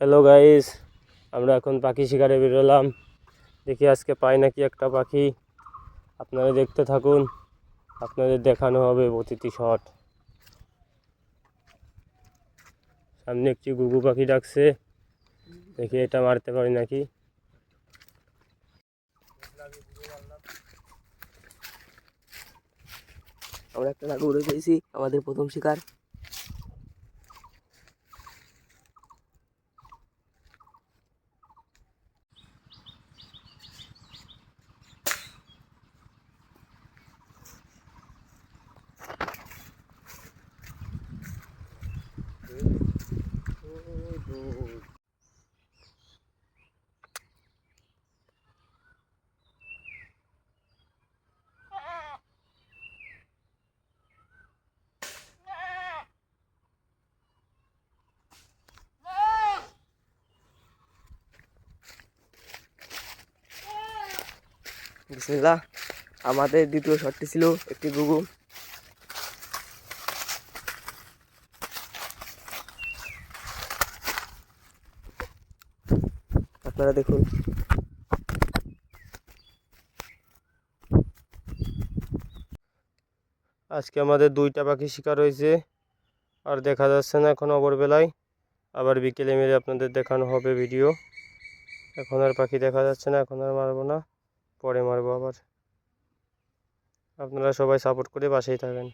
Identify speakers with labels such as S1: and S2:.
S1: Hello guys, আমরা এখন পাখি শিকারে বেরোলাম। দেখি আজকে পাই নাকি একটা পাখি। আপনারা দেখতে থাকুন, আপনাদের দেখানো হবে প্রতিটি শট। সামনে একটি ঘুঘু পাখি ডাকছে, দেখি এটা মারতে পারি নাকি।
S2: আমরা একটা নাগর পেয়েছি, আমাদের প্রথম শিকার। বিসমিল্লাহ। আমাদের দ্বিতীয় শটটি ছিল একটি ঘুঘু। আপনারা দেখুন।
S1: আজকে আমাদের 2টা পাখি শিকার হয়েছে, আর দেখা যাচ্ছে না এখন অপরবেলায়। আবার বিকেলে মেরে আপনাদের দেখানো হবে ভিডিও। এখন আর পাখি দেখা যাচ্ছে না, এখন আর মারবো না, পরে মারবো আবার। আপনারা সবাই সাপোর্ট করে পাশেই থাকেন।